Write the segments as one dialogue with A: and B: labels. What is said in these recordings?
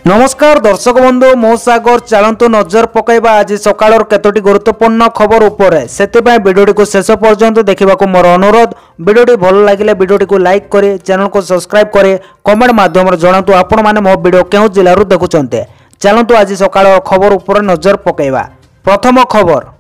A: नमस्कार दर्शक बंधु मो सागर चलतु नजर पकईबा आज सकाळ केतोटी गुरुत्वपूर्ण खबर उपरे सेतिबाई वीडियोटी को शेष पर्यंत देखा मोर अनुरोध। वीडियोटी भल लगे वीडियोटी को लाइक करे, चैनल को सब्सक्राइब करे, कमेंट माध्यम जनातु आपण माने मो वीडियो केउ जिल्लारू देखुचंते। चलतु आज सकाळ खबर उपरे नजर पकईबा। प्रथम खबर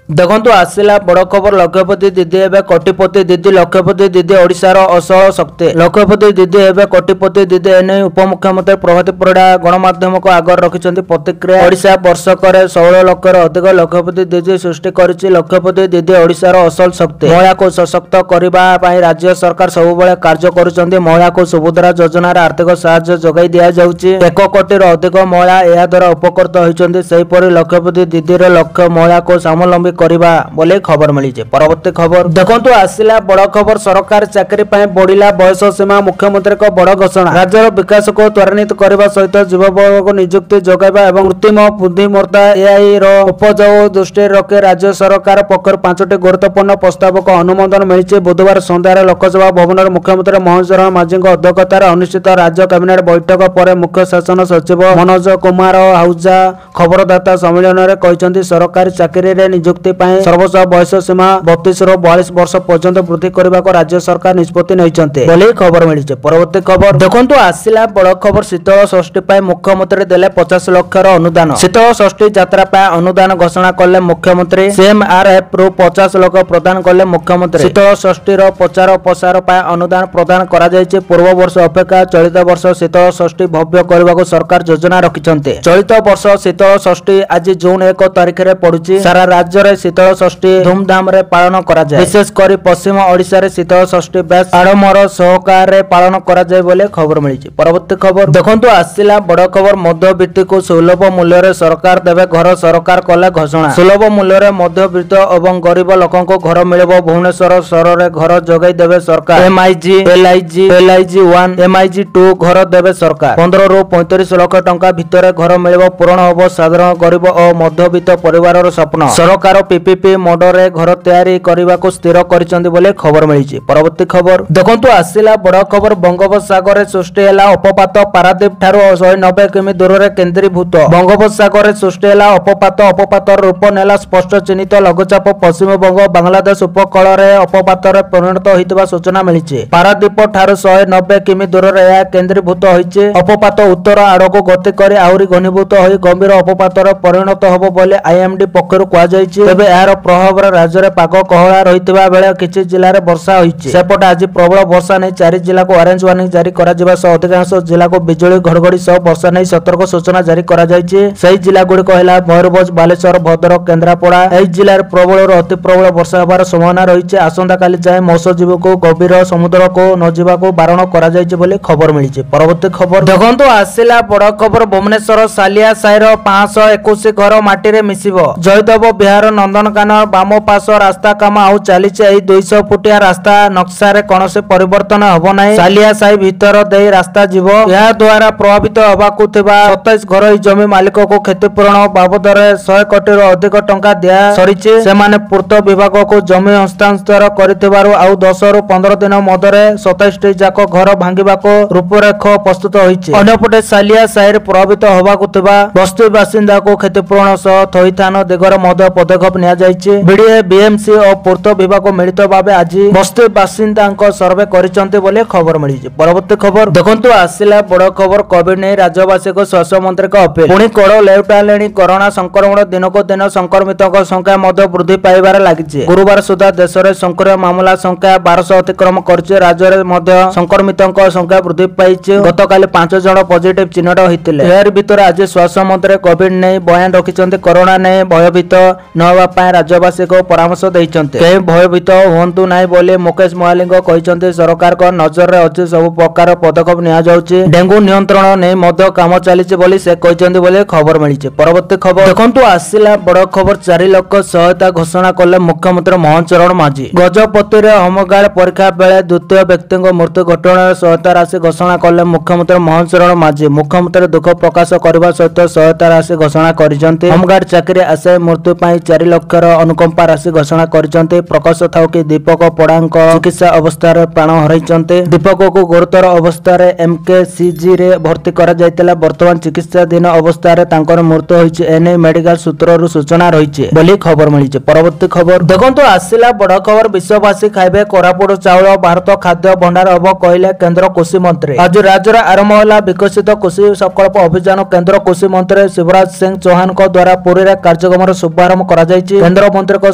A: देखंतु आसिला बड़ खबर। लक्षपति दीदी एवं कोटिपति दीदी। लक्षपति दीदी ओडिशार असल शक्ति। लक्षपति दीदी एवं कोटिपति दीदी एने उपमुख्यमंत्री प्रभात परिड़ा गणमाध्यम को आगर रखिछन्ति प्रतिक्रिया। ओडिशा वर्षकर 16 लाख अधिक लक्षपति दीदी सृष्टि करिछि। लक्षपति दीदी ओडिशार असल शक्ति। महिला को सशक्त करबा पई राज्य सरकार सबुबेले कार्य करुछन्ति। महिला को सुभद्रा योजना रे आर्थिक सहायता जोगाई दिया जाउछि। 1 कोटी रो अधिक महिला एहा द्वारा उपकृत होइछन्ति। सेहि परि लक्षपति दीदी रो लक्ष्य महिला को स्वावलंबी करबा बोले खबर मिली। परवर्ती खबर देखंतु आसिला बड़ खबर। सरकार चाकरी पई बढ़िला बयस सीमा। मुख्यमंत्री को बड़ घोषणा। राज्यर विकास को त्वरान्वित करबा सहित युववर्ग को नियुक्ति जोगाइबा एवं कृत्रिम बुद्धिमत्ता एआई रो उपयोग दृष्टि रखी राज्य सरकार पक्षर 5टी गुरुत्वपूर्ण प्रस्ताव को अनुमोदन मिली। बुधवार संध्यार लोकसभा भवन मुख्यमंत्री मोहन चरण मांझी अध्यक्षतार अनुष्ठित राज्य कैबिनेट बैठक पर मुख्य शासन सचिव मनोज कुमार हाउजा खबरदाता सम्मेलन में कहते सरकारी चाकरी रे नियुक्ति सर्वोच्च बयस सीमा 32 ରୁ 42 वर्ष पर्यंत वृद्धि करने को राज्य सरकार निष्पत्ति नहीं खबर मिली। परवर्ती खबर देखंतु आसिला बड़ खबर। शीतल षष्ठी पर मुख्यमंत्री देले 50 लाख अनुदान। शीतल षष्ठी यात्रा पर अनुदान घोषणा कले मुख्यमंत्री। सीएमआरएफ रु 50 लाख प्रदान कले मुख्यमंत्री। शीतल षष्ठी प्रचार प्रसार पर अनुदान प्रदान करा जायछि। पूर्व वर्ष अपेक्षा चलित वर्ष शीतल षष्ठी भव्य करने को सरकार योजना रखिछन्ते। चलित वर्ष शीतल षष्ठी आज जून 1 तारिख रे पड़ुछि। सारा राज्य रे शीतल षष्ठी धूमधाम रे पालन करा जाय। विशेष करी पश्चिम ओडिशा रे शीतल षष्ठी बेस आडम्बर सहकार रे पालन करा जाय बोले खबर मिली। परवर्ती खबर देखंतु आसिला बड़ खबर। मध्यवित्त को सुलभ मूल्य रे सरकार देबे घर। सरकार कला घोषणा। सुलभ मूल्य रे मध्यवित्त एवं गरीब लोकन को घर मिलबो। भुवनेश्वर शहर रे घर जोगाई देबे सरकार। एमआईजी एलआईजी 1 एमआईजी 2 घर देबे सरकार। 15 ରୁ 35 लाख टंका भितर घर मिलबो। पूर्ण होबो साधारण गरीब और मध्यवित्त परिवार रो स्वप्न। सरकार पीपीपी मॉडल रे घर तैयारी करने को स्थिर करिसेंति बोले खबर मिली। परवर्ती खबर देखंतु आसिला बड़ खबर। बंगोपसागर रे सृष्टि हैला अपपात। पारादीप ठारो 190 किमी दूर रे केंद्रीभूत। बंगोपसागर रे सृष्टि हैला अपपात रूप नेला स्पष्ट चिन्हित लघुचाप पश्चिम बंग बांग्लादेश उपकूल रे अपपात रे परिणत होइतबा सूचना मिली। पारादीप ठारो 190 किमी दूर रे यह केंद्रीभूत होइছে। अपपात उत्तर आड़को गति करी आउरी घनीभूत होई गंभीर अपपात रे परिणत होबो बोले आईएमडी पक्षरु कुआ जायछि। तबे यार प्रभाव राज्य में पाग कहला रही बेले किसी जिले में वर्षा होइछि। सेपटे आज प्रबल वर्षा नहीं 4 जिला को ऑरेंज वार्निंग जारी करा जिबा सह अधिकांश जिला को बिजुली घड़घड़ी सह वर्षा नहीं सतर्क सूचना जारी करा जायछि। सही जिला गुड़िक है मयूरभंज, बालेश्वर, भद्रक, केन्द्रापड़ा। एही जिले में प्रबल अति प्रबल वर्षा होबार संभावना रही। आसंता काली जाए मत्स्यजीवी को गभीर समुद्र को न जावाक बारण करा जायछि बोली खबर मिली। परवर्ती खबर देखंतु आसिला बड़ खबर। भुवनेश्वर सालिया साहिर 521 घर माटी रे मिसिबो। जयदेव बिहार नंदनकानन बाम पास रास्ता काम आउ चली 200 फुटिया रास्ता नक्शा रे कौनसी परिवर्तन हबो नाही। सालिया साही भीतर दे रास्ता जीवो। यह द्वारा प्रभावित होबाकु थिबा 27 घर जमी मालिक को क्षतिपूरण बाबद 100 कोटी रो अधिक टंका दिया सरिछि। सेमाने पूर्त विभाग को जमी हस्तांतर करिथिबारु आउ 10 ରୁ 15 दिन मधरे 27 टी जाक घर भांगिबाको रूपरेख प्रस्तुत होइछि। अन्यपटे सालिया साही प्रभावित होबाकु थिबा बस्ती बासिंदा को क्षतिपूरण सह थइथान दिगर मध्य पदक्षेप निया जायछि। बीडीए बीएमसी और पूर्त विभाग मिलित भाव आज बस्ती बासिंदा सर्वे करिसेंति बोले खबर मिली। परवर्ती खबर देखंतु आसिला बड़ खबर। कोविड नहीं राज्यवासी को स्वास्थ्य मंत्री का अपील। पुणी कोड़ लेउटालेनी कोरोना संक्रमण दिन को दिन संक्रमित संख्या मध्य वृद्धि पाइबार लागिछि। गुरुवार सुधा देश में सक्रिय मामला संख्या 1200 अतिक्रम करछि। राज्य में मध्य संक्रमित संख्या वृद्धि पाइछि। गतकाली 5 जन पॉजिटिव चिन्हट होइतिले। एहर भितर आज स्वास्थ्य मंत्री कोविड नहीं बयान रखिछन्ति। कोरोना नहीं भयभीत न होबा पय राज्यवासी को परामर्श दैछन्ते। कहीं भयभीत होंतु नाही बोले मुकेश मोहाली कहते सरकार को नजर रे अच्छी सब प्रकार पदक्षेप निया जाउछि। डेंगू नियंत्रण नहीं मध्य काम चलीछि बोली से कहते बोले खबर मिली। परवर्ती खबर देखंतु आसिला बड़ खबर। 4 लाख सहायता घोषणा कले मुख्यमंत्री मोहन चरण मांझी। गजपति रे होमगार्ड परीक्षा बेले द्वितीय व्यक्ति मृत्यु घटना सहायता राशि घोषणा कले मुख्यमंत्री मोहन चरण मांझी। मुख्यमंत्री दुख प्रकाश करने सहित सहायता राशि घोषणा करिसेंति। होमगार्ड चाकरी आशय मृत्यु 4 4 ଲକ୍ଷର ଅନୁକମ୍ପା ରାଶି ଘୋଷଣା କରିଛନ୍ତି। ପ୍ରକାଶ ଥାଉ କି ଦୀପକ ପଡ଼ାଙ୍କ ଚିକିତ୍ସା ଅବସ୍ଥାରେ ପ୍ରାଣ ହରାଇଛନ୍ତି। ଦୀପକକୁ ଗୁରୁତର ଅବସ୍ଥାରେ MKCG ରେ ଭର୍ତ୍ତି କରାଯାଇଥିଲା। ବର୍ତ୍ତମାନ ଚିକିତ୍ସାଧୀନ ଅବସ୍ଥାରେ ତାଙ୍କର ମୃତ୍ୟୁ ହୋଇଛି। ଏନେଇ ମେଡିକାଲ ସୂତ୍ରରୁ ସୂଚନା ରହିଛି ବୋଲି ଖବର ମିଳିଛି। ପରବର୍ତ୍ତୀ ଖବର ଦେଖନ୍ତୁ, ଆସିଲା ବଡ଼ ଖବର। ବିଶ୍ୱବାସୀ ଖାଇବେ କୋରାପୁଟ ଚାଉଳ, ଭାରତ ଖାଦ୍ୟ ଭଣ୍ଡାର ହେବ କହିଲେ କେନ୍ଦ୍ର କୃଷି ମନ୍ତ୍ରୀ। ଆଜି ରାଜ୍ୟରେ ଆରମ୍ଭ ହେଲା ବିକଶିତ କୃଷି ସଂକଳ୍ପ ଅଭିଯାନ। କେନ୍ଦ୍ର କୃଷି ମନ୍ତ୍ରୀ ଶିବରାଜ ସିଂ ଚୌହାନଙ୍କ ଦ୍ୱାରା ପୁରୀରେ କାର୍ଯ୍ୟକ୍ରମର ଶୁଭାରମ୍ଭ କରାଯାଇଛି। କେନ୍ଦ୍ରମନ୍ତ୍ରୀଙ୍କ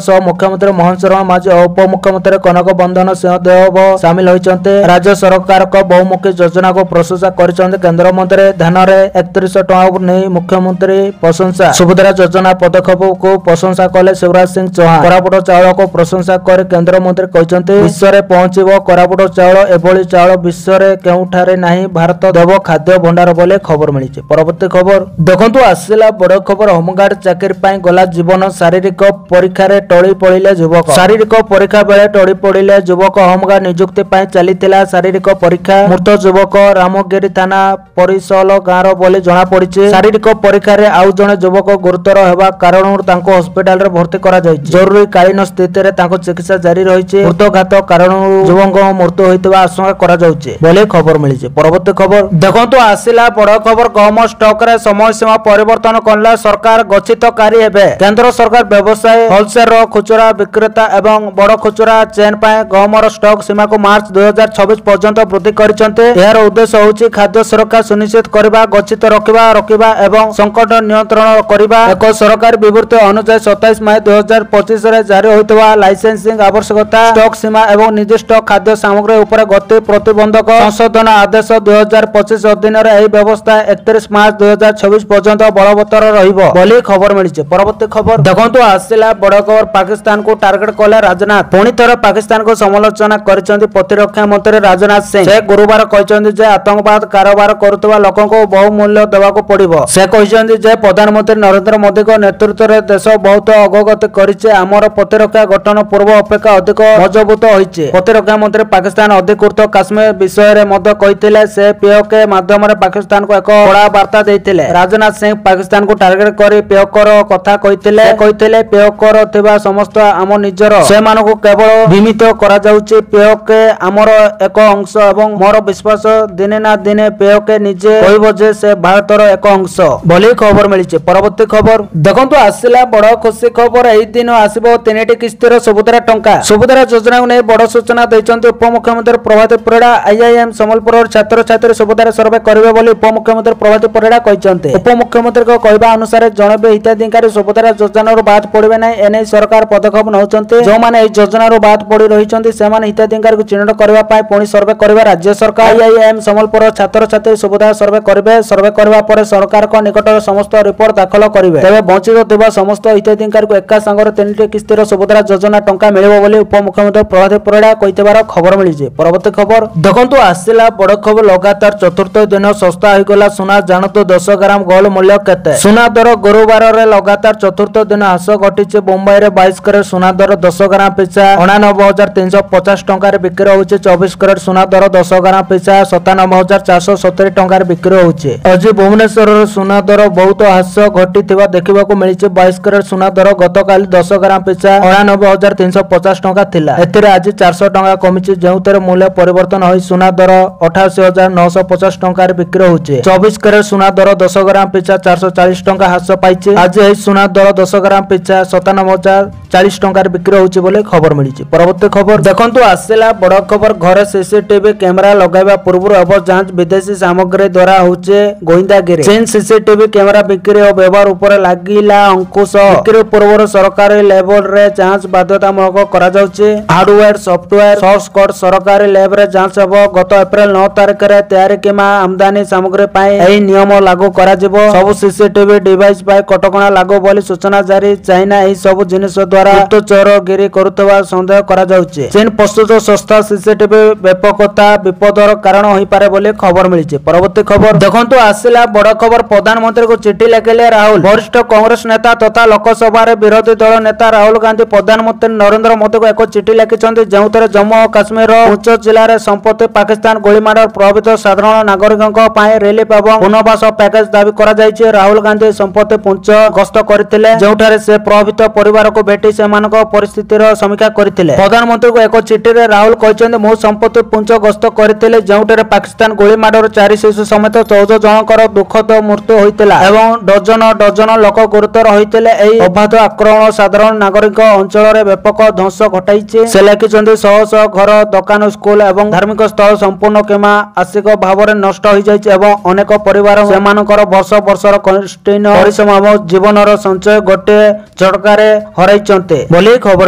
A: ସହ ମୁଖ୍ୟମନ୍ତ୍ରୀ ମୋହନ ଚରଣ ମାଝୀ ଓ ଉପମୁଖ୍ୟମନ୍ତ୍ରୀ କନକ ବନ୍ଦନ ସିଂହଦେଓ ସାମିଲ ହୋଇଛନ୍ତି। ରାଜ୍ୟ ସରକାରଙ୍କ ବହୁମୁଖୀ ଯୋଜନାକୁ ପ୍ରଶଂସା କରିଛନ୍ତି କେନ୍ଦ୍ରମନ୍ତ୍ରୀ। ଧାନରେ 3100 ଟଙ୍କାକୁ ନେଇ ମୁଖ୍ୟମନ୍ତ୍ରୀ ପ୍ରଶଂସା। ସୁଭଦ୍ରା ଯୋଜନା ପଦକ୍ଷେପକୁ ପ୍ରଶଂସା କଲେ ଶିବରାଜ ସିଂ ଚୌହାନ। କୋରାପୁଟ ଚାଉଳକୁ ପ୍ରଶଂସା କରି କେନ୍ଦ୍ରମନ୍ତ୍ରୀ କହିଛନ୍ତି, ବିଶ୍ୱରେ ପହଞ୍ଚିବ କୋରାପୁଟ ଚାଉଳ। ଏଭଳି ଚାଉଳ ବିଶ୍ୱରେ କେଉଁଠାରେ ନାହିଁ। ଭାରତ ଦେବ ଖାଦ୍ୟ ଭଣ୍ଡାର ବୋଲି ଖବର ମିଳିଛି। ପରବର୍ତ୍ତୀ ଖବର ଦେଖନ୍ତୁ, ଆସିଲା ବଡ଼ ଖବର। ହୋମଗାର୍ଡ ଚାକିରି ପାଇଁ ଗଲା ଜୀବନ। ଶାରୀରିକ ପରୀକ୍ଷାରେ ଟଳି ପଡ଼ିଲେ ଯୁବକ। ଶାରୀରିକ ପରୀକ୍ଷା ବେଳେ ଟଳି ପଡ଼ିଲେ ଯୁବକ। ହୋମଗାର୍ଡ ନିଯୁକ୍ତି ପାଇଁ ଚାଲିଥିଲା ଶାରୀରିକ ପରୀକ୍ଷା। ମୃତ ଯୁବକ ରାମଗିରି ଥାନା ପରିସଲ ଗାଁର ବୋଲି ଜଣାପଡ଼ିଛି। ଶାରୀରିକ ପରୀକ୍ଷାରେ ଆଉ ଜଣେ ଯୁବକ ଗୁରୁତର ହେବା କାରଣରୁ ତାଙ୍କୁ ହସ୍ପିଟାଲରେ ଭର୍ତ୍ତି କରାଯାଇଛି। ଜରୁରୀକାଳୀନ ସ୍ଥିତିରେ ତାଙ୍କ ଚିକିତ୍ସା ଜାରି ରହିଛି। ହୃଦଘାତ କାରଣରୁ ଯୁବକଙ୍କ ମୃତ୍ୟୁ ହୋଇଥିବା ଆଶଙ୍କା କରାଯାଉଛି ବୋଲି ଖବର ମିଳିଛି। ପରବର୍ତ୍ତୀ ଖବର ଦେଖନ୍ତୁ, ଆସିଲା ବଡ଼ ଖବର। ଗହମ ଷ୍ଟକରେ ସମୟସୀମା ପରିବର୍ତ୍ତନ କଲା ସରକାର। ଗଚ୍ଛିତକାରୀ ହେବେ କେନ୍ଦ୍ର ସରକାର। ବ୍ୟବସାୟୀ, ହୋଲସେଲର, ଖୁଚୁରା ବିକ୍ରେତା ଏବଂ ବଡ଼ ଖୁଚୁରା ଚେନ୍ ପାଇଁ ଗହମର ଷ୍ଟକ ସୀମାକୁ ମାର୍ଚ୍ଚ 2026 ପର୍ଯ୍ୟନ୍ତ ବୃଦ୍ଧି କରିଛନ୍ତି। ଏହାର ଉଦ୍ଦେଶ୍ୟ ହେଉଛି ଖାଦ୍ୟ ସୁରକ୍ଷା ସୁନିଶ୍ଚିତ କରିବା, ଗଚ୍ଛିତ ରଖିବା ଏବଂ ସଂକଟ ନିୟନ୍ତ୍ରଣ କରିବା। ଏକ ସରକାରୀ ବିବୃତ୍ତି ଅନୁଯାୟୀ 27 ମେ 2025 ରେ ଜାରି ହୋଇଥିବା ଲାଇସେନ୍ସିଂ ଆବଶ୍ୟକତା, ଷ୍ଟକ ସୀମା ଏବଂ ନିର୍ଦ୍ଦିଷ୍ଟ ଖାଦ୍ୟ ସାମଗ୍ରୀ ଉପରେ ଗତି ପ୍ରତିବନ୍ଧକ ସଂଶୋଧନ ଆଦେଶ 2025 ଅଧୀନରେ ଏହି ବ୍ୟବସ୍ଥା 31 ମାର୍ଚ୍ଚ 2026 ପର୍ଯ୍ୟନ୍ତ ବଳବତ୍ତର ରହିବ ବୋଲି ଖବର ମିଳିଛି। ପରବର୍ତ୍ତୀ ଖବର ଦେଖନ୍ତୁ, ଆସିଲା ବଡ଼ ଖବର। ପାକିସ୍ତାନକୁ ଟାର୍ଗେଟ କଲେ ରାଜନାଥ। ପୁଣି ଥରେ ପାକିସ୍ତାନକୁ ସମାଲୋଚନା କରିଛନ୍ତି ପ୍ରତିରକ୍ଷା ମନ୍ତ୍ରୀ ରାଜନାଥ ସିଂ। ସେ ଗୁରୁବାର କହିଛନ୍ତି ଯେ ଆତଙ୍କବାଦ କାରବାର କରୁଥିବା ଲୋକଙ୍କୁ ବହୁ ମୂଲ୍ୟ ଦେବାକୁ ପଡ଼ିବ। ସେ କହିଛନ୍ତି ଯେ ପ୍ରଧାନମନ୍ତ୍ରୀ ନରେନ୍ଦ୍ର ମୋଦିଙ୍କ ନେତୃତ୍ୱରେ ଦେଶ ବହୁତ ଅଗ୍ରଗତି କରିଛି। ଆମର ପ୍ରତିରକ୍ଷା ଗଠନ ପୂର୍ବ ଅପେକ୍ଷା ଅଧିକ ମଜବୁତ ହୋଇଛି। ପ୍ରତିରକ୍ଷା ମନ୍ତ୍ରୀ ପାକିସ୍ତାନ ଅଧିକୃତ କାଶ୍ମୀର ବିଷୟରେ ମଧ୍ୟ କହିଥିଲେ। ସେ POK ମାଧ୍ୟମରେ ପାକିସ୍ତାନକୁ ଏକ କଡ଼ା ବାର୍ତ୍ତା ଦେଇଥିଲେ। ରାଜନାଥ ସିଂ ପାକିସ୍ତାନକୁ ଟାର୍ଗେଟ କରି POKର କଥା କହିଥିଲେ। କହିଥିଲେ POKର ଥିବା ସମସ୍ତ ଆମ ନିଜର, ସେମାନଙ୍କୁ କେବଳ ଭୀମିତ କରାଯାଉଛି। POK ଆମର ଏକ ଅଂଶ ଏବଂ ମୋର ବିଶ୍ୱାସ ଦିନେ ନା ଦିନେ POK ନିଜେ କହିବ ଯେ ସେ ଭାରତର ଏକ ଅଂଶ ବୋଲି ଖବର ମିଳିଛି। ପରବର୍ତ୍ତୀ ଖବର ଦେଖନ୍ତୁ, ଆସିଲା ବଡ଼ ଖୁସି ଖବର। ଏହି ଦିନ ଆସିବ 3ଟି କିସ୍ତିର ସୁଭଦ୍ରା ଟଙ୍କା। ସୁଭଦ୍ରା ଯୋଜନାକୁ ନେଇ ବଡ଼ ସୂଚନା ଦେଇଛନ୍ତି ଉପମୁଖ୍ୟମନ୍ତ୍ରୀ ପ୍ରଭାତୀ ପରିଡ଼ା। IIM ସମ୍ବଲପୁରର ଛାତ୍ରଛାତ୍ରୀ ସୁଭଦ୍ରା ସର୍ଭେ କରିବେ ବୋଲି ଉପମୁଖ୍ୟମନ୍ତ୍ରୀ ପ୍ରଭାତୀ ପରିଡ଼ା କହିଛନ୍ତି। ଉପମୁଖ୍ୟମନ୍ତ୍ରୀଙ୍କ କହିବା ଅନୁସାରେ ଜଣେ ବି ହିତାଧିକାରୀ ସୁଭଦ୍ରା ଯୋଜନାରୁ ବାଦ ପଡ଼ିବେ ନାହିଁ। ଏନେଇ ସରକାର ପଦକ୍ଷେପ ନେଉଛନ୍ତି। ଯେଉଁମାନେ ଏହି ଯୋଜନାରୁ ବାଦ ପଡ଼ି ରହିଛନ୍ତି ସେମାନେ ହିତାଧିକାରୀଙ୍କୁ ଚିହ୍ନଟ କରିବା ପାଇଁ ପୁଣି ସର୍ଭେ କରିବେ ରାଜ୍ୟ ସରକାର। IIM ସମ୍ବଲପୁରର ଛାତ୍ରଛାତ୍ରୀ ସୁଭଦ୍ରା ସର୍ଭେ କରିବେ। ସର୍ଭେ କରିବା ପରେ ସରକାରଙ୍କ ନିକଟରେ ସମସ୍ତ ରିପୋର୍ଟ ଦାଖଲ କରିବେ। ତେବେ ବଞ୍ଚିତ ଥିବା ସମସ୍ତ ହିତାଧିକାରୀଙ୍କୁ ଏକା ସାଙ୍ଗରେ 3ଟି କିସ୍ତିର ସୁଭଦ୍ରା ଯୋଜନା ଟଙ୍କା ମିଳିବ ବୋଲି ଉପମୁଖ୍ୟମନ୍ତ୍ରୀ ପ୍ରଭାତୀ ପରିଡ଼ା କହିଥିବାର ଖବର ମିଳିଛି। ପରବର୍ତ୍ତୀ ଖବର ଦେଖନ୍ତୁ, ଆସିଲା ବଡ଼ ଖବର। ଲଗାତାର ଚତୁର୍ଥ ଦିନ ଶସ୍ତା ହୋଇଗଲା ସୁନା। ଜାଣନ୍ତୁ 10 ଗ୍ରାମ ଗୋଲ୍ଡ ମୂଲ୍ୟ କେତେ? ସୁନା ଦର ଗୁରୁବାରରେ ଲଗାତାର ଚତୁର୍ଥ ଦିନ ହ୍ରାସ ଘଟିଛି। ମୁମ୍ବାଇରେ 22 କ୍ୟାରେଟ ସୁନା ଦର 10 ଗ୍ରାମ ପିଛା 89,350 ଟଙ୍କାରେ ବିକ୍ରି ହେଉଛି। 24 କ୍ୟାରେଟ ସୁନା ଦର 10 ଗ୍ରାମ ପିଛା 97,470 ଟଙ୍କାରେ ବିକ୍ରି ହେଉଛି। ଆଜି ଭୁବନେଶ୍ୱରରେ ସୁନା ଦର ବହୁତ ହ୍ରାସ ଘଟିଥିବା ଦେଖିବାକୁ ମିଳିଛି। 22 କ୍ୟାରେଟ ସୁନା ଦର ଗତକାଲି 10 ଗ୍ରାମ ପିଛା 89,350 ଟଙ୍କା ଥିଲା। ଏଥିରେ ଆଜି 400 ଟଙ୍କା କମିଛି, ଯେଉଁଥିରେ ମୂଲ୍ୟ ପରିବର୍ତ୍ତନ ହୋଇ ସୁନା ଦର 88,950 ଟଙ୍କାରେ ବିକ୍ରି ହେଉଛି। 24 କ୍ୟାରେଟ ସୁନା ଦର 10 ଗ୍ରାମ ପିଛା 440 ଟଙ୍କା ହ୍ରାସ ପାଇଛି। ଆଜି ଏହି ସୁନା ଦର 10 ଗ୍ରାମ ପିଛା 97,040 ଟଙ୍କାରେ ବିକ୍ରି ହେଉଛି ବୋଲି ଖବର ମିଳିଛି। ପରବର୍ତ୍ତୀ ଖବର ଦେଖନ୍ତୁ, ଆସିଲା ବଡ଼ ଖବର। ଘରେ CCTV କ୍ୟାମେରା ଲଗାଇବା ପୂର୍ବରୁ ହେବ ଯାଞ୍ଚ। ବିଦେଶୀ ସାମଗ୍ରୀ ଦ୍ୱାରା ହେଉଛି ଗୋଇନ୍ଦାଗିରି। ଚୀନ CCTV କ୍ୟାମେରା ବିକ୍ରି ଓ ବ୍ୟବହାର ଉପରେ ଲାଗିଲା ଅଙ୍କୁଶ। ବିକ୍ରି ପୂର୍ବରୁ ସରକାରୀ ଲେବଲରେ ଯାଞ୍ଚ ବାଧ୍ୟତାମୂଳକ କରାଯାଉଛି। ହାର୍ଡୱେର, ସଫ୍ଟୱେର, ସୋର୍ସ କୋଡ୍ ସରକାରୀ ଲ୍ୟାବରେ ଯାଞ୍ଚ ହେବ। ଗତ ଏପ୍ରିଲ 9 ତାରିଖରେ ତିଆରି କିମ୍ବା ଆମଦାନୀ ସାମଗ୍ରୀ ପାଇଁ ଏହି ନିୟମ ଲାଗୁ କରାଯିବ। ସବୁ CCTV ଡିଭାଇସ ପାଇଁ କଟକଣା ଲାଗୁ ବୋଲି ସୂଚନା ଜାରି। ଚାଇନା ଏହି ସବୁ ଜିନିଷ ଦ୍ୱାରା ଗୁପ୍ତଚରଗିରି କରୁଥିବା ସନ୍ଦେହ କରାଯାଉଛି। ଚୀନ ପ୍ରସ୍ତୁତ ସଂସ୍ଥା CCTV ବ୍ୟାପକତା ବିପଦର କାରଣ ହୋଇପାରେ ବୋଲି ଖବର ମିଳିଛି। ପରବର୍ତ୍ତୀ ଖବର ଦେଖନ୍ତୁ, ଆସିଲା ବଡ଼ ଖବର। ପ୍ରଧାନମନ୍ତ୍ରୀଙ୍କୁ ଚିଠି ଲେଖିଲେ ରାହୁଲ। ବରିଷ୍ଠ କଂଗ୍ରେସ ନେତା ତଥା ଲୋକସଭାରେ ବିରୋଧୀ ଦଳ ନେତା ରାହୁଲ ଗାନ୍ଧୀ ପ୍ରଧାନମନ୍ତ୍ରୀ ନରେନ୍ଦ୍ର ମୋଦିଙ୍କୁ ଏକ ଚିଠି ଲେଖିଛନ୍ତି, ଯେଉଁଥିରେ ଜମ୍ମୁ ଓ କାଶ୍ମୀରର ପୁଞ୍ଚ ଜିଲ୍ଲାରେ ସମ୍ପ୍ରତି ପାକିସ୍ତାନ ଗୁଳିମାଡରେ ପ୍ରଭାବିତ ସାଧାରଣ ନାଗରିକଙ୍କ ପାଇଁ ରିଲିଫ ଏବଂ ପୁନର୍ବାସ ପ୍ୟାକେଜ ଦାବି କରାଯାଇଛି। ରାହୁଲ ଗାନ୍ଧୀ ସମ୍ପ୍ରତି ପୁଞ୍ଚ ଗସ୍ତ କରିଥିଲେ, ଯେଉଁଠାରେ ସେ ପ୍ରଭାବିତ ପରିବାରକୁ ଭେଟି ସେମାନଙ୍କ ପରିସ୍ଥିତିର ସମୀକ୍ଷା କରିଥିଲେ। ପ୍ରଧାନମନ୍ତ୍ରୀଙ୍କୁ ଏକ ଚିଠିରେ ରାହୁଲ କହିଛନ୍ତି, ମୁଁ ସମ୍ପ୍ରତି ପୁଞ୍ଚ ଗସ୍ତ କରିଥିଲି ଯେଉଁଠାରେ ପାକିସ୍ତାନ ଗୁଳିମାଡରୁ 4 ଶିଶୁ ସମେତ 14 ଜଣଙ୍କର ଦୁଃଖଦ ମୃତ୍ୟୁ ହୋଇଥିଲା ଏବଂ ଡଜନ ଡଜନ ଲୋକ ଗୁରୁତର ହୋଇଥିଲେ। ଏହି ଅବାଧ ଆକ୍ରମଣ ସାଧାରଣ ନାଗରିକ ଅଞ୍ଚଳରେ ବ୍ୟାପକ ଧ୍ୱଂସ ଘଟାଇଛି। ସେ ଲେଖିଛନ୍ତି, ଶହ ଶହ ଘର, ଦୋକାନ, ସ୍କୁଲ ଏବଂ ଧାର୍ମିକ ସ୍ଥଳ ସମ୍ପୂର୍ଣ୍ଣ କିମ୍ବା ଆଂଶିକ ଭାବରେ ନଷ୍ଟ ହୋଇଯାଇଛି ଏବଂ ଅନେକ ପରିବାର ସେମାନଙ୍କର ବର୍ଷ ବର୍ଷର କଠିନ ପରିଶ୍ରମ ଏବଂ ଜୀବନର ସଞ୍ଚୟ ଗୋଟିଏ ଝଟକାରେ ହରାଇଛନ୍ତି ବୋଲି ଖବର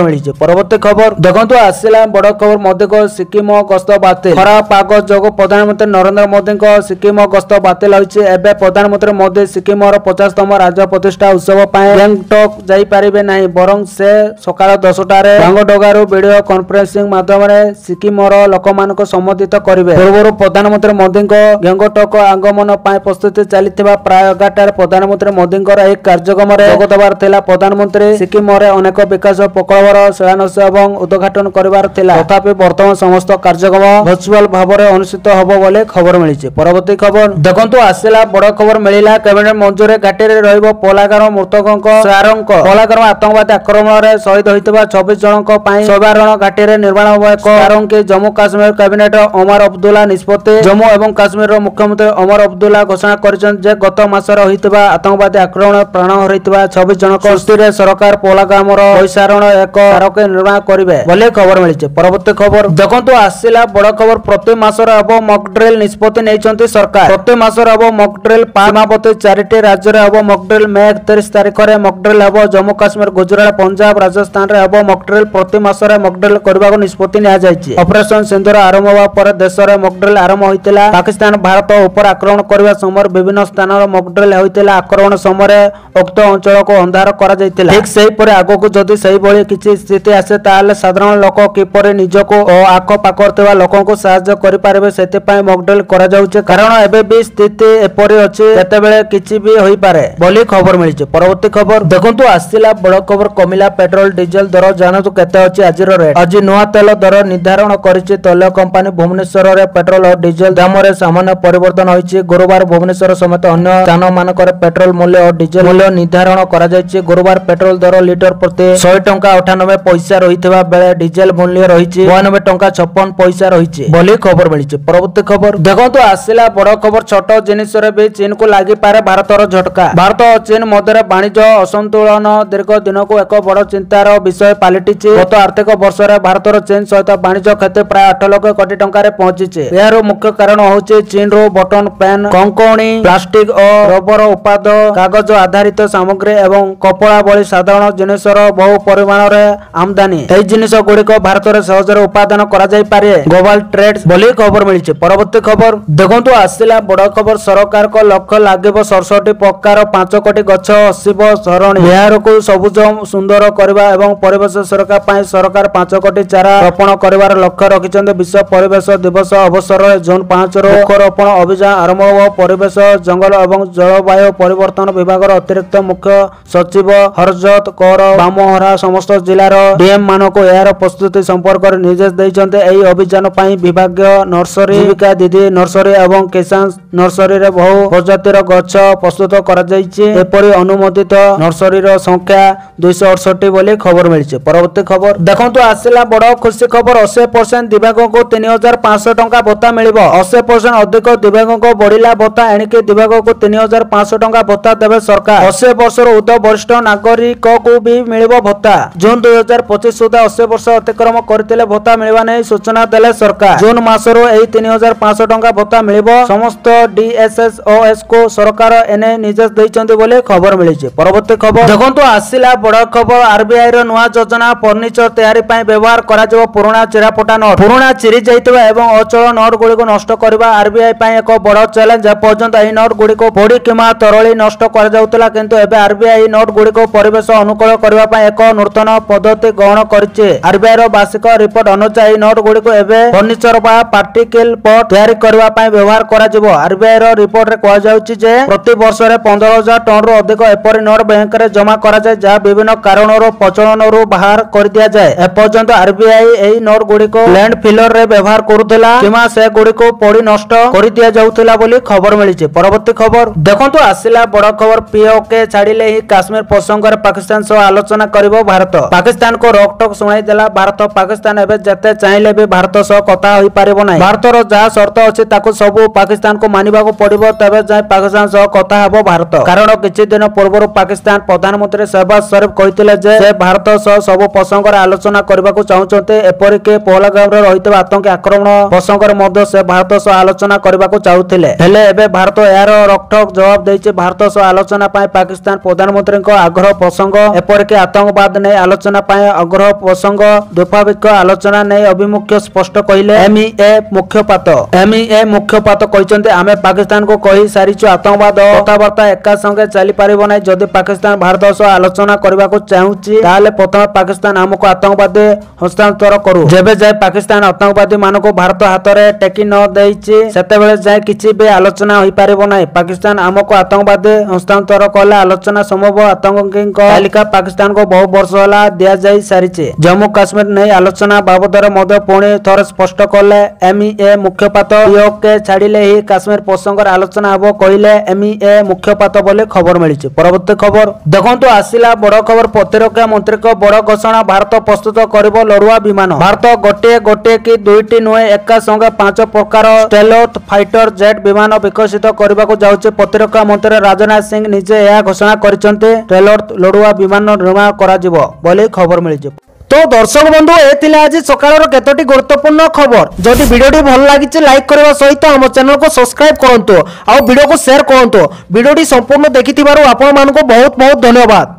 A: ମିଳିଛି। ପରବର୍ତ୍ତୀ ଖବର ଦେଖନ୍ତୁ, ଆସିଲା ବଡ଼ ଖବର ମୋଦିଙ୍କ ସିକିମ ଗସ୍ତ ବାତିଲ। ଖରାପ ପାଗ ଯୋଗୁଁ ପ୍ରଧାନମନ୍ତ୍ରୀ ନରେନ୍ଦ୍ର ମୋଦିଙ୍କ ସିକିମ ଗସ୍ତ ବାତିଲ ହୋଇଛି। ଏବେ ପ୍ରଧାନମନ୍ତ୍ରୀ ମୋଦି ସିକିମର 50ତମ ରାଜ୍ୟ ପ୍ରତିଷ୍ଠା ଉତ୍ସବ ପାଇଁ ଗ୍ୟାଙ୍ଗଟକ୍ ଯାଇପାରିବେ ନାହିଁ, ବରଂ ସେ ସକାଳ 10ଟାରେ ଗାଙ୍ଗଟୋକରୁ ଭିଡିଓ କନଫରେନ୍ସିଂ ମାଧ୍ୟମରେ ସିକିମର ଲୋକମାନଙ୍କୁ ସମ୍ବୋଧିତ କରିବେ। ପୂର୍ବରୁ ପ୍ରଧାନମନ୍ତ୍ରୀ ମୋଦିଙ୍କ ଗ୍ୟାଙ୍ଗଟକ୍ ଆଗମନ ପାଇଁ ପ୍ରସ୍ତୁତି ଚାଲିଥିବା ପ୍ରାୟ 11ଟାରେ ପ୍ରଧାନମନ୍ତ୍ରୀ ମୋଦିଙ୍କର ଏହି କାର୍ଯ୍ୟକ୍ରମରେ ଯୋଗ ଦେବାର ଥିଲା। ପ୍ରଧାନମନ୍ତ୍ରୀ ସିକିମରେ ଅନେକ ବିକାଶ ପ୍ରକଳ୍ପର ଶିଳାନ୍ୟାସ ଏବଂ ଉଦ୍ଘାଟନ କରିବାର ଥିଲା। ତଥାପି ବର୍ତ୍ତମାନ ସମସ୍ତ କାର୍ଯ୍ୟକ୍ରମ ଭର୍ଚୁଆଲ ଭାବରେ ଅନୁଷ୍ଠିତ ହେବ ବୋଲି ଖବର ମିଳିଛି। ପରବର୍ତ୍ତୀ ଖବର ଦେଖନ୍ତୁ, ଆସିଲା ବଡ଼ ଖବର ମିଳିଲା କ୍ୟାବିନେଟ ମଞ୍ଜୁରୀ ଘାଟିରେ ରହିବ ପୋଲାଗାର ମୃତକଙ୍କ ସାରଙ୍କ। ପୋଲାଗାର ଆତଙ୍କବାଦୀ ଆକ୍ରମଣରେ ଶହୀଦ ହୋଇଥିବା 24 ଜଣଙ୍କ ପାଇଁ ସବାରଣ ଘାଟିରେ ନିର୍ମାଣ ହେବ ଏକ ସାରଙ୍ଗୀ। ଜମ୍ମୁ କାଶ୍ମୀର କ୍ୟାବିନେଟ ଓମର ଅବଦୁଲ୍ଲା ନିଷ୍ପତ୍ତି। ଜମ୍ମୁ ଏବଂ କାଶ୍ମୀରର ମୁଖ୍ୟମନ୍ତ୍ରୀ ଓମର ଅବଦୁଲ୍ଲା ଘୋଷଣା କରିଛନ୍ତି ଯେ ଗତ ମାସରେ ହୋଇଥିବା ଆତଙ୍କବାଦୀ ଆକ୍ରମଣରେ ପ୍ରାଣ ହରାଇଥିବା 26 ଜଣଙ୍କ ସ୍ଥିତିରେ ସରକାର ପୋଲାଗାମର ବୈଶାରଣ ଏକ ସାରଙ୍ଗୀ ନିର୍ମାଣ କରିବେ ବୋଲି ଖବର ମିଳିଛି। ପରବର୍ତ୍ତୀ ଖବର ଦେଖନ୍ତୁ, ଆସିଲା ବଡ଼ ଖବର ପ୍ରତି ମାସରେ ହେବ ମକ୍ ଡ୍ରିଲ୍ ନିଷ୍ପତ୍ତି ନେଇଛନ୍ତି ସରକାର। ପ୍ରତି ମାସରେ ହେବ ମକ୍ ଡ୍ରିଲ୍। ସୀମାବର୍ତ୍ତୀ 4ଟି ରାଜ୍ୟରେ ହେବ ମକ୍ ଡ୍ରିଲ୍। ମେ 31 ତାରିଖରେ ମକ୍ ଡ୍ରିଲ୍ ହେବ। ଜମ୍ମୁ କାଶ୍ମୀର, ଗୁଜରାଟ, ପଞ୍ଜାବ, ରାଜସ୍ଥାନରେ ହେବ ମକ୍ ଡ୍ରିଲ୍। ପ୍ରତି ମାସରେ ମକ୍ ଡ୍ରିଲ୍ କରିବାକୁ ନିଷ୍ପତ୍ତି ନିଆଯାଇଛି। ଅପରେସନ ସିନ୍ଦୁର ଆରମ୍ଭ ହେବା ପରେ ଦେଶରେ ମକ୍ ଡ୍ରିଲ୍ ଆରମ୍ଭ ହୋଇଥିଲା। ପାକିସ୍ତାନ ଭାରତ ଉପରେ ଆକ୍ରମଣ କରିବା ସମୟରେ ବିଭିନ୍ନ ସ୍ଥାନରେ ମକ୍ ଡ୍ରିଲ୍ ହୋଇଥିଲା। ଆକ୍ରମଣ ସମୟରେ ଉକ୍ତ ଅଞ୍ଚଳକୁ ଅନ୍ଧାର କରାଯାଇଥିଲା। ଠିକ୍ ସେହିପରି ଆଗକୁ ଯଦି ସେହିଭଳି କିଛି ସ୍ଥିତି ଆସେ ତାହେଲେ ସାଧାରଣ ଲୋକ କିପରି ନିଜକୁ ଓ ଆଖପାଖରେ ଥିବା ଲୋକଙ୍କୁ ସାହାଯ୍ୟ କରିପାରିବେ ସେଥିପାଇଁ ମକ୍ ଡ୍ରିଲ୍ କରାଯାଉଛି। କାରଣ ଏବେ ବି ସ୍ଥିତି ଏପରି ଅଛି, କେତେବେଳେ କିଛି ବି ହୋଇପାରେ ବୋଲି ଖବର ମିଳିଛି। ପରବର୍ତ୍ତୀ ଖବର ଦେଖନ୍ତୁ, ଆସିଲା ବଡ଼ ଖବର କମିଲା ପେଟ୍ରୋଲ ଡିଜେଲ ଦର। ଜାଣନ୍ତୁ କେତେ ଅଛି ଆଜିର ରେଟ୍। ଆଜି ନୂଆ ତେଲ ଦର ନିର୍ଦ୍ଧାରଣ କରିଛି ତୈଳ କମ୍ପାନୀ। ଭୁବନେଶ୍ୱରରେ ପେଟ୍ରୋଲ ଓ ଡିଜେଲ ଦାମରେ ସାମାନ୍ୟ ପରିବର୍ତ୍ତନ ହୋଇଛି। ଗୁରୁବାର ଭୁବନେଶ୍ୱର ସମେତ ଅନ୍ୟ ସ୍ଥାନମାନଙ୍କରେ ପେଟ୍ରୋଲ ମୂଲ୍ୟ ଓ ଡିଜେଲ ମୂଲ୍ୟ ନିର୍ଦ୍ଧାରଣ କରାଯାଇଛି। ଗୁରୁବାର ପେଟ୍ରୋଲ ଦର ଲିଟର ପ୍ରତି 100 ଟଙ୍କା 98 ପଇସା ରହିଥିବା ବେଳେ ଡିଜେଲ ମୂଲ୍ୟ ରହିଛି 92 ଟଙ୍କା 56 ପଇସା ରହିଛି ବୋଲି ଖବର ମିଳିଛି। ପରବର୍ତ୍ତୀ ଖବର ଦେଖନ୍ତୁ, ଆସିଲା ବଡ଼ ଖବର ଛୋଟ ଜିନିଷରେ ବି ଚୀନକୁ ଲାଗିପାରେ ଭାରତର ଝଟକା। ଭାରତ ଓ ଚୀନ ମଧ୍ୟରେ ବାଣିଜ୍ୟ ଅସନ୍ତୁଳନ ଦୀର୍ଘ ଦିନକୁ ଏକ ବଡ଼ ଚିନ୍ତାର ବିଷୟ ପାଲଟିଛି। ଗତ ଆର୍ଥିକ ବର୍ଷରେ ଭାରତର ଚୀନ ସହିତ ବାଣିଜ୍ୟ କ୍ଷତି ପ୍ରାୟ 8 ଲକ୍ଷ କୋଟି ଟଙ୍କାରେ ପହଞ୍ଚିଛି। ଏହାର ମୁଖ୍ୟ କାରଣ ହେଉଛି ଚୀନରୁ ବଟନ ପେନ୍, କଙ୍କଣୀ, ପ୍ଲାଷ୍ଟିକ ଓ ରବର ଉତ୍ପାଦ, କାଗଜ ଆଧାରିତ ସାମଗ୍ରୀ ଏବଂ କପଡ଼ା ଭଳି ସାଧାରଣ ଜିନିଷର ବହୁ ପରିମାଣରେ ଆମଦାନୀ। ଏହି ଜିନିଷ ଗୁଡ଼ିକ ଭାରତରେ ସହଜରେ ଉତ୍ପାଦନ କରାଯାଇପାରେ ଗ୍ଲୋବାଲ ଟ୍ରେଡ୍ ବୋଲି ଖବର ମିଳିଛି। ପରବର୍ତ୍ତୀ ଖବର ଦେଖନ୍ତୁ, ଆସିଲା ବଡ଼ ଖବର ସରକାରଙ୍କ ଲକ୍ଷ୍ୟ ଲାଗିବ 67 ପ୍ରକାର 5 କୋଟି ଗଛ ଆସିବ ସରଣି। ବିହାରକୁ ସବୁଜ ସୁନ୍ଦର କରିବା ଏବଂ ପରିବେଶ ସୁରକ୍ଷା ପାଇଁ ସରକାର 5 କୋଟି ଚାରା ରୋପଣ କରିବାର ଲକ୍ଷ୍ୟ ରଖିଛନ୍ତି। ବିଶ୍ୱ ପରିବେଶ ଦିବସ ଅବସରରେ ଜୁନ୍ 5ରୁ ବୃକ୍ଷରୋପଣ ଅଭିଯାନ ଆରମ୍ଭ ହେବ। ପରିବେଶ, ଜଙ୍ଗଲ ଏବଂ ଜଳବାୟୁ ପରିବର୍ତ୍ତନ ବିଭାଗର ଅତିରିକ୍ତ ମୁଖ୍ୟ ସଚିବ ହରଜତ କୌର ବାମହରା ସମସ୍ତ ଜିଲ୍ଲାର ଡିଏମ୍ ମାନଙ୍କୁ ଏହାର ପ୍ରସ୍ତୁତି ସମ୍ପର୍କରେ ନିର୍ଦ୍ଦେଶ ଦେଇଛନ୍ତି। ଏହି ଅଭିଯାନ ପାଇଁ ବିଭାଗୀୟ ନର୍ସରୀ, ଜୀବିକା ଦିଦି ନର୍ସରୀ ଏବଂ କିଷାନ ନର୍ସରୀରେ ବହୁ ପ୍ରଜାତିର ଗଛ ପ୍ରସ୍ତୁତ କରାଯାଇଛି। ଏପରି ଅନୁମୋଦିତ ନର୍ସରୀର ସଂଖ୍ୟା 268 ବୋଲି ଖବର ମିଳିଛି। ପରବର୍ତ୍ତୀ ଖବର ଦେଖନ୍ତୁ, ଆସିଲା ବଡ଼ ଖୁସି ଖବର। 80% ଦିବ୍ୟାଙ୍ଗଙ୍କୁ 3500 ଟଙ୍କା ଭତ୍ତା ମିଳିବ। 80% ଅଧିକ ଦିବ୍ୟାଙ୍ଗଙ୍କୁ ବଢିଲା ଭତ୍ତା। ଏଣିକି ଦିବ୍ୟାଙ୍ଗଙ୍କୁ 3500 ଟଙ୍କା ଭତ୍ତା ଦେବେ ସରକାର। 80 ବର୍ଷରୁ ଉର୍ଦ୍ଧ୍ୱ ବରିଷ୍ଠ ନାଗରିକକୁ ବି ମିଳିବ ଭତ୍ତା। ଜୁନ୍ 2025 ସୁଦ୍ଧା 80 ବର୍ଷ ଅତିକ୍ରମ କରିଥିଲେ ଭତ୍ତା ମିଳିବା ନେଇ ସୂଚନା ଦେଲେ ସରକାର। ଜୁନ୍ ମାସରୁ ଏହି 3500 ଟଙ୍କା ଭତ୍ତା ମିଳିବ। ସମସ୍ତ DSSOS କୁ ସରକାର ଏନେଇ ନିର୍ଦ୍ଦେଶ ଦେଇଛନ୍ତି ବୋଲି ଖବର ମିଳିଛି। ପରବର୍ତ୍ତୀ ଖବର ଦେଖନ୍ତୁ, ଆସିଲା ବଡ଼ ଖବର। RBI ର ନୂଆ ଯୋଜନା। ଫର୍ଣ୍ଣିଚର ତିଆରି ପାଇଁ ବ୍ୟବହାର କରାଯିବ ପୁରୁଣା ଚିରାଫଟା ନୋଟ୍। ପୁରୁଣା ଚିରି ଯାଇଥିବା ଏବଂ ଅଚଳ ନୋଟ୍ ଗୁଡ଼ିକୁ ନଷ୍ଟ କରିବା RBI ପାଇଁ ଏକ ବଡ଼ ଚ୍ୟାଲେଞ୍ଜ। ଏପର୍ଯ୍ୟନ୍ତ ଏହି ନୋଟ୍ ଗୁଡ଼ିକୁ ପୋଡ଼ି କିମ୍ବା ତରଳି ନଷ୍ଟ କରାଯାଉଥିଲା, କିନ୍ତୁ ଏବେ RBI ଏହି ନୋଟ୍ ଗୁଡ଼ିକୁ ପରିବେଶ ଅନୁକୂଳ କରିବା ପାଇଁ ଏକ ନୂତନ ପଦ୍ଧତି ଗ୍ରହଣ କରିଛି। RBI ର ବାର୍ଷିକ ରିପୋର୍ଟ ଅନୁଯାୟୀ ଏହି ନୋଟ୍ ଗୁଡ଼ିକୁ ଏବେ ଫର୍ଣ୍ଣିଚର ବା ପାର୍ଟିକଲ ବୋର୍ଡ ତିଆରି କରିବା ପାଇଁ ବ୍ୟବହାର କରାଯିବ। RBI ର ରିପୋର୍ଟରେ କୁହାଯାଉଛି ଯେ ପ୍ରତି ବର୍ଷରେ 15,000 ଟନ୍ରୁ ଅଧିକ ଏପରି ନୋଟ୍ ବ୍ୟାଙ୍କରେ ଜମା କରାଯାଏ, ଯାହା ବିଭିନ୍ନ କାରଣରୁ ପ୍ରଚଳନରୁ ବାହାର କରିଦିଆଯାଏ। ଏପର୍ଯ୍ୟନ୍ତ RBI ଏହି ନୋଟ୍ ଗୁଡ଼ିକୁ ଲ୍ୟାଣ୍ଡଫିଲରେ ବ୍ୟବହାର କରୁଥିଲା କିମ୍ବା ସେଗୁଡ଼ିକୁ ପୋଡ଼ି ନଷ୍ଟ କରିଦିଆଯାଉଥିଲା ବୋଲି ଖବର ମିଳିଛି। ପରବର୍ତ୍ତୀ ଖବର ଦେଖନ୍ତୁ, ଆସିଲା ବଡ଼ ଖବର। POK ଛାଡ଼ିଲେ ହିଁ କାଶ୍ମୀର ପ୍ରସଙ୍ଗରେ विषय पाकिस्तान सह आलोचना करिवो भारत। पाकिस्तान को रोकटोक सुनाई देला भारत। पाकिस्तान एबे जते चाहिले भी भारत सह कथा होई पारिबो नै। भारतर जहा शर्त अछि ताको सब पाकिस्तान को मानिबा को पड़िबो, तबे जाय पाकिस्तान सह कथा हेबो भारत। कारण किछि दिन पूर्व पाकिस्तान प्रधानमंत्री शहबाज शरीफ कहिथिले जे से भारत सह सब प्रसंग रे आलोचना करबा को चाहुचते। एपरि के पहलगाम रे रहितबा आतंकी आक्रमण प्रसंग रे मध्य से भारत सह आलोचना करबा को चाहुथिले। हेले एबे भारत यार रोकटोक जवाब दैछि। भारत सह आलोचना पाए पाकिस्तान प्रधानमंत्री को आग्रह प्रसंग, एपरि के आतंकवाद नै आलोचना पाए आग्रह प्रसंग, द्विपाक्षिक आलोचना नै अभिमुख्य स्पष्ट कहिले एमईए मुख्यपात कहिसंते आमे पाकिस्तान को कहि सारिछु आतंकवाद कथाबार्ता एका संगे चली पारिबो नै। जदि पाकिस्तान भारत सह आलोचना करबा को चाहुछि ताले प्रथम पाकिस्तान हमको आतंकवादी हस्तांतर करू। जेबे जाय पाकिस्तान आतंकवादी मानको भारत हाथ रे टेकी न दैछि सेतेबेले जाय किछि बे आलोचना होई पारिबो नै। पाकिस्तान हमको आतंकवादी हस्तांतर कले आलोचना संभव। आतंकी तालिका पाकिस्तान को बहु वर्ष होला दिया जाय सारिछि। जम्मू काश्मीर नै आलोचना बाबदरे मध्य पुणी थोर स्पष्ट कले एमईए मुख्यपात। के छाड़िले ही काश्मीर प्रसंग आलोचना हबो कहिले एमईए मुख्यपात बोले खबर मिलिछि। परवर्ती खबर देखंतु आसिला बड़ खबर। प्रतिरक्षा मंत्री को बड़ घोषणा। भारत प्रस्तुत करिवो लड़ुआ विमान। भारत गोटे कि दुईटी नुहे एका संगे 5 प्रकार स्टेल्थ फाइटर जेट विमान विकसित करबा को जाउछि। प्रतिरक्षा मंत्री राजनाथ सिंह निजे यह घोषणा करिसंते। स्टेल्थ लड़ुआ विमान निर्माण करा जिवो बोले खबर मिलिछि। तो दर्शक बंधु ए आज सकाळर केतोटी गुरुत्वपूर्ण खबर। जदि वीडियोटी भल लागिছে लाइक करबा सहित हम चैनल को सब्सक्राइब करंतु आ वीडियो को शेयर करंतु। वीडियोटी संपूर्ण देखिथिबारु आपण मानको बहुत बहुत धन्यवाद।